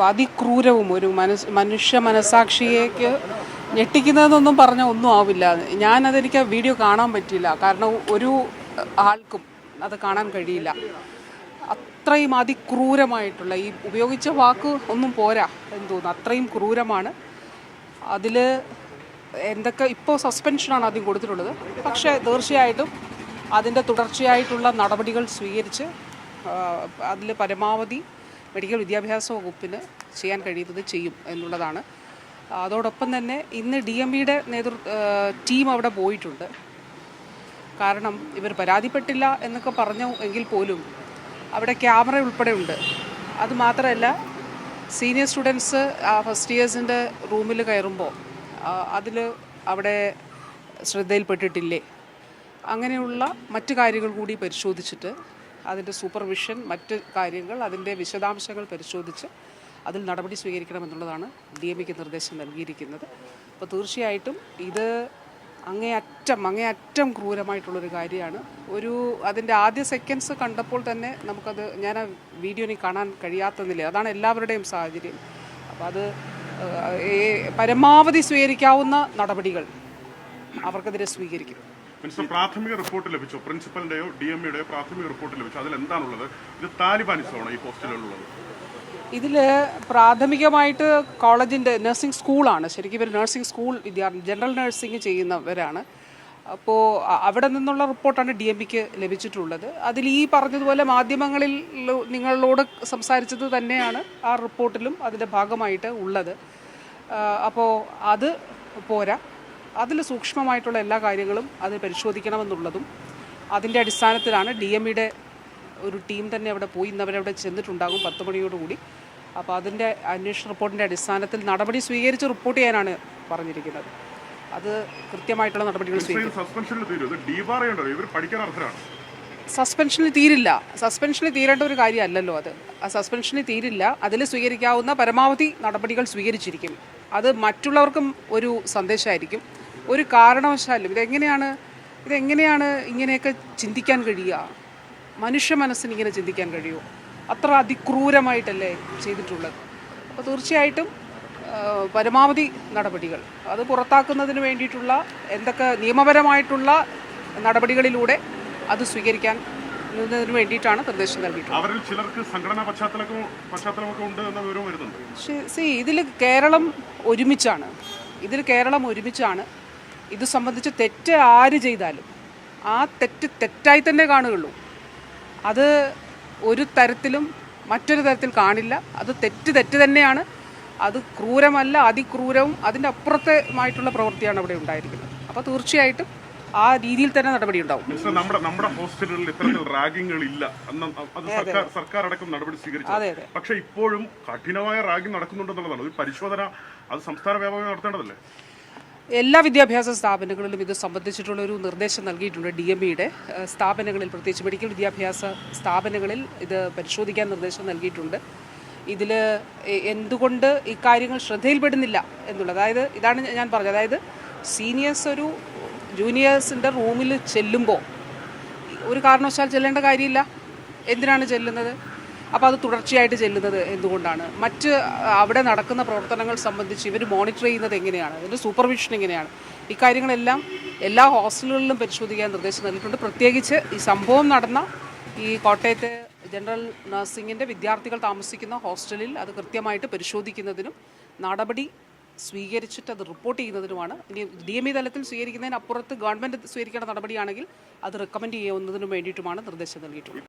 അതിക്രൂരവും ഒരു മനുഷ്യ മനസാക്ഷിയേക്ക് ഞെട്ടിക്കുന്നതെന്നൊന്നും പറഞ്ഞാൽ ഒന്നും ആവില്ല. ഞാനതെനിക്ക് വീഡിയോ കാണാൻ പറ്റിയില്ല, കാരണം ഒരു ആൾക്കും അത് കാണാൻ കഴിയില്ല. അത്രയും അതിക്രൂരമായിട്ടുള്ള, ഈ ഉപയോഗിച്ച വാക്ക് ഒന്നും പോരാ എന്ന് തോന്നുന്നു, അത്രയും ക്രൂരമാണ്. അതിൽ എന്തൊക്കെ ഇപ്പോൾ സസ്പെൻഷനാണ് ആദ്യം കൊടുത്തിട്ടുള്ളത്, പക്ഷേ തീർച്ചയായിട്ടും അതിൻ്റെ തുടർച്ചയായിട്ടുള്ള നടപടികൾ സ്വീകരിച്ച് അതിൽ പരമാവധി മെഡിക്കൽ വിദ്യാഭ്യാസ വകുപ്പിന് ചെയ്യാൻ കഴിയുന്നത് ചെയ്യും എന്നുള്ളതാണ്. അതോടൊപ്പം തന്നെ ഇന്ന് DMEയുടെ ടീം അവിടെ പോയിട്ടുണ്ട്. കാരണം ഇവർ പരാതിപ്പെട്ടില്ല എന്നൊക്കെ പറഞ്ഞു എങ്കിൽ പോലും അവിടെ ക്യാമറ ഉൾപ്പെടെ ഉണ്ട്. അതുമാത്രമല്ല, സീനിയർ സ്റ്റുഡൻസ് ഫസ്റ്റ് ഇയേഴ്സിൻ്റെ റൂമിൽ കയറുമ്പോൾ അതിൽ അവിടെ ശ്രദ്ധയിൽപ്പെട്ടിട്ടില്ലേ, അങ്ങനെയുള്ള മറ്റു കാര്യങ്ങൾ കൂടി പരിശോധിച്ചിട്ട് അതിൻ്റെ സൂപ്പർവിഷൻ, മറ്റ് കാര്യങ്ങൾ, അതിൻ്റെ വിശദാംശങ്ങൾ പരിശോധിച്ച് അതിൽ നടപടി സ്വീകരിക്കണമെന്നുള്ളതാണ് DMEക്ക് നിർദ്ദേശം നൽകിയിരിക്കുന്നത്. അപ്പോൾ തീർച്ചയായിട്ടും ഇത് അങ്ങേയറ്റം ക്രൂരമായിട്ടുള്ളൊരു കാര്യമാണ്. അതിൻ്റെ ആദ്യ സെക്കൻഡ്സ് കണ്ടപ്പോൾ തന്നെ ഞാൻ ആ വീഡിയോ കാണാൻ കഴിയാത്തതില്ല. അതാണ് എല്ലാവരുടെയും സാഹചര്യം. അപ്പോൾ അത് പരമാവധി സ്വീകരിക്കാവുന്ന നടപടികൾ അവർക്കെതിരെ സ്വീകരിക്കും. പ്രാഥമിക റിപ്പോർട്ട് ലഭിച്ചു, പ്രിൻസിപ്പലിന്റെയോ DMEയുടെയോ പ്രാഥമിക റിപ്പോർട്ട് ലഭിച്ചു. അതിൽ എന്താണുള്ളത്? ഇത് താലിബാനിസമാണ് ഈ പോസ്റ്റിലുള്ളത്. ഇതിൽ പ്രാഥമികമായിട്ട് കോളേജിൻ്റെ നഴ്സിംഗ് സ്കൂളാണ്. ശരിക്കും ഇവർ നഴ്സിംഗ് സ്കൂൾ ജനറൽ നഴ്സിംഗ് ചെയ്യുന്നവരാണ്. അപ്പോൾ അവിടെ നിന്നുള്ള റിപ്പോർട്ടാണ് DMEക്ക് ലഭിച്ചിട്ടുള്ളത്. അതിൽ ഈ പറഞ്ഞതുപോലെ മാധ്യമങ്ങളിൽ നിങ്ങളോട് സംസാരിച്ചത് തന്നെയാണ് ആ റിപ്പോർട്ടിലും അതിൻ്റെ ഭാഗമായിട്ട് ഉള്ളത്. അപ്പോൾ അത് പോരാ, അതിൽ സൂക്ഷ്മമായിട്ടുള്ള എല്ലാ കാര്യങ്ങളും അത് പരിശോധിക്കണമെന്നുള്ളതും അതിൻ്റെ അടിസ്ഥാനത്തിലാണ് DMEയുടെ ഒരു ടീം തന്നെ അവിടെ പോയി. ഇന്നവരവിടെ ചെന്നിട്ടുണ്ടാകും 10 മണിയോടുകൂടി. അപ്പോൾ അതിൻ്റെ അന്വേഷണ റിപ്പോർട്ടിൻ്റെ അടിസ്ഥാനത്തിൽ നടപടി സ്വീകരിച്ച് റിപ്പോർട്ട് ചെയ്യാനാണ് പറഞ്ഞിരിക്കുന്നത്. അത് കൃത്യമായിട്ടുള്ള നടപടികൾ സ്വീകരിക്കും. സസ്പെൻഷനിൽ തീരില്ല. സസ്പെൻഷനിൽ തീരേണ്ട ഒരു കാര്യമല്ലല്ലോ അത്. ആ സസ്പെൻഷനിൽ തീരില്ല. അതിൽ സ്വീകരിക്കാവുന്ന പരമാവധി നടപടികൾ സ്വീകരിച്ചിരിക്കും. അത് മറ്റുള്ളവർക്കും ഒരു സന്ദേശമായിരിക്കും. ഒരു കാരണവശാലും ഇതെങ്ങനെയാണ് ഇങ്ങനെയൊക്കെ ചിന്തിക്കാൻ കഴിയുക? മനുഷ്യ മനസ്സിന് ഇങ്ങനെ ചിന്തിക്കാൻ കഴിയുമോ? അത്ര അതിക്രൂരമായിട്ടല്ലേ ചെയ്തിട്ടുള്ളത്. അപ്പോൾ തീർച്ചയായിട്ടും പരമാവധി നടപടികൾ അത് പുറത്താക്കുന്നതിന് വേണ്ടിയിട്ടുള്ള എന്തൊക്കെ നിയമപരമായിട്ടുള്ള നടപടികളിലൂടെ അത് സ്വീകരിക്കാൻ വേണ്ടിയിട്ടാണ് നിർദ്ദേശം നൽകിയിട്ടുള്ളത്. അവരിൽ ചിലർക്ക് സംഘടനാ പശ്ചാത്തലമൊക്കെ ഉണ്ട് എന്ന വിവരവും വരുന്നുണ്ട്. ഇതിൽ കേരളം ഒരുമിച്ചാണ്. ഇത് സംബന്ധിച്ച് തെറ്റ് ആര് ചെയ്താലും ആ തെറ്റായി തന്നെ കാണുകയുള്ളൂ. അത് ഒരു തരത്തിലും മറ്റൊരു തരത്തിൽ കാണില്ല. അത് തെറ്റ് തന്നെയാണ്. അത് ക്രൂരമല്ല, അതിക്രൂരവും അതിൻ്റെ അപ്പുറത്തുമായിട്ടുള്ള പ്രവൃത്തിയാണ് അവിടെ ഉണ്ടായിരിക്കുന്നത്. അപ്പോൾ തീർച്ചയായിട്ടും ആ രീതിയിൽ തന്നെ നടപടി ഉണ്ടാവും. നമ്മുടെ ഹോസ്റ്റലുകളിൽ ഇത്തരത്തിൽ റാഗിങ്ങുകൾ ഇല്ല, സർക്കാർ അടക്കം നടപടി സ്വീകരിച്ചു. പക്ഷേ ഇപ്പോഴും കഠിനമായ റാഗിങ് നടക്കുന്നുണ്ടെന്നുള്ളതാണ്. ഒരു പരിശോധന അത് സംസ്ഥാന വ്യാപകമായി നടത്തേണ്ടതല്ലേ? എല്ലാ വിദ്യാഭ്യാസ സ്ഥാപനങ്ങളിലും ഇത് സംബന്ധിച്ചിട്ടുള്ള ഒരു നിർദ്ദേശം നൽകിയിട്ടുണ്ട്. DMEയുടെ സ്ഥാപനങ്ങളിൽ, പ്രത്യേകിച്ച് മെഡിക്കൽ വിദ്യാഭ്യാസ സ്ഥാപനങ്ങളിൽ ഇത് പരിശോധിക്കാൻ നിർദ്ദേശം നൽകിയിട്ടുണ്ട്. ഇതിൽ എന്തുകൊണ്ട് ഇക്കാര്യങ്ങൾ ശ്രദ്ധയിൽപ്പെടുന്നില്ല എന്നുള്ളത്, ഇതാണ് ഞാൻ പറഞ്ഞത്. അതായത് സീനിയേഴ്സ് ഒരു ജൂനിയേഴ്സിൻ്റെ റൂമിൽ ചെല്ലുമ്പോൾ ഒരു കാരണവശാൽ ചെല്ലേണ്ട കാര്യമില്ല. എന്തിനാണ് ചെല്ലുന്നത്? അപ്പോൾ അത് തുടർച്ചയായിട്ട് ചെല്ലുന്നത് എന്തുകൊണ്ടാണ്? മറ്റ് അവിടെ നടക്കുന്ന പ്രവർത്തനങ്ങൾ സംബന്ധിച്ച് ഇവർ മോണിറ്റർ ചെയ്യുന്നത് എങ്ങനെയാണ്? അതിൻ്റെ സൂപ്പർവിഷൻ എങ്ങനെയാണ്? ഇക്കാര്യങ്ങളെല്ലാം എല്ലാ ഹോസ്റ്റലുകളിലും പരിശോധിക്കാൻ നിർദ്ദേശം നൽകിയിട്ടുണ്ട്. പ്രത്യേകിച്ച് ഈ സംഭവം നടന്ന ഈ കോട്ടയത്തെ ജനറൽ നഴ്സിംഗിൻ്റെ വിദ്യാർത്ഥികൾ താമസിക്കുന്ന ഹോസ്റ്റലിൽ അത് കൃത്യമായിട്ട് പരിശോധിക്കുന്നതിനും നടപടി സ്വീകരിച്ചിട്ട് അത് റിപ്പോർട്ട് ചെയ്യുന്നതിനുമാണ്. ഇനി DME തലത്തിൽ സ്വീകരിക്കുന്നതിനപ്പുറത്ത് ഗവൺമെൻറ് സ്വീകരിക്കേണ്ട നടപടിയാണെങ്കിൽ അത് റെക്കമെൻഡ് ചെയ്യുന്നതിനും വേണ്ടിയിട്ടുമാണ് നിർദ്ദേശം നൽകിയിട്ടുള്ളത്.